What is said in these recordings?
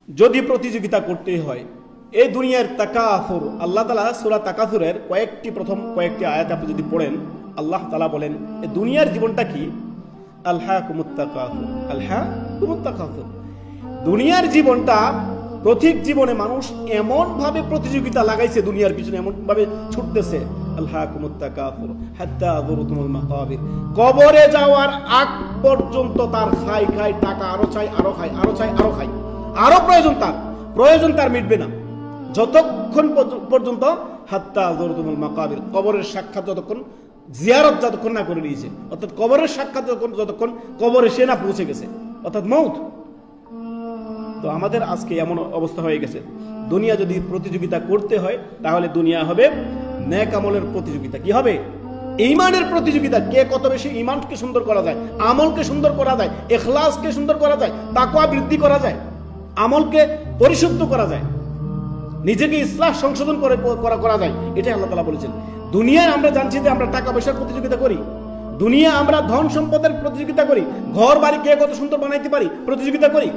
যদি প্রতিযোগিতা করতে হয় এই দুনিয়ার তাকাফুর, আল্লাহ তাআলা সূরা তাকাফুরের প্রথম কয়েকটি আয়াত আপনি যদি পড়েন, আল্লাহ তাআলা বলেন এই দুনিয়ার জীবনটা কি, আলহাকুমুত তাকাফুর, আলহাকুমুত তাকাফুর। দুনিয়ার জীবনটা, প্রত্যেক জীবনে মানুষ এমন ভাবে প্রতিযোগিতা লাগাইছে, দুনিয়ার পিছনে এমন ভাবে ছুটতেছে, আলহাকুমুত তাকাফুর হাত্তা যুরতুমুল মাকাবির, কবরে যাওয়ার আগ পর্যন্ত তার খাই টাকা, আরো চাই, আরো খাই, আরো চাই, আরো খাই, আরো প্রয়োজন তার মিটবে না যতক্ষণ পর্যন্ত হাত্তা যুরতুমুল মাকাবির, কবরের সাক্ষাৎ যতক্ষণ, জিয়ারত যতক্ষণ না করে নিয়েছে, অর্থাৎ কবরের সাক্ষাৎ যতক্ষণ কবরে সে না পৌঁছে গেছে, অর্থাৎ মউত। তো আমাদের আজকে এমন অবস্থা হয়ে গেছে, দুনিয়া যদি প্রতিযোগিতা করতে হয় তাহলে দুনিয়া হবে নেক আমলের প্রতিযোগিতা। কি হবে? ঈমানের প্রতিযোগিতা। কে কত বেশি ঈমানকে সুন্দর করা যায়, আমলকে সুন্দর করা যায়, ইখলাসকে সুন্দর করা যায়, তাকওয়া বৃদ্ধি করা যায়, আমলকে পরিশুদ্ধ করা যায়, নিজেকে ইসলাহ সংশোধন করা যায়। এটাই আল্লাহ তাআলা বলেছেন। দুনিয়ায় আমরা জানছি যে আমরা টাকা পয়সার প্রতিযোগিতা করি, দুনিয়া আমরা ধন সম্পদের প্রতিযোগিতা করি, ঘর বাড়ি কে কত সুন্দর বানাইতে পারি প্রতিযোগিতা করি,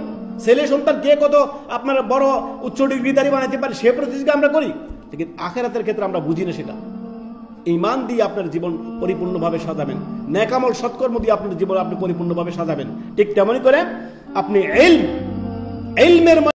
ছেলে সন্তান কে কত আপনার বড় উচ্চ ডিগ্রিধারী বানাইতে পারি সে প্রতিযোগিতা আমরা করি। কিন্তু আখিরাতের ক্ষেত্রে আমরা বুঝি না সেটা। ঈমান দিয়ে আপনার জীবন পরিপূর্ণভাবে সাজাবেন, নেক আমল সৎকর্ম দিয়ে আপনার জীবন আপনি পরিপূর্ণভাবে সাজাবেন। ঠিক তেমনি করে আপনি ইলমের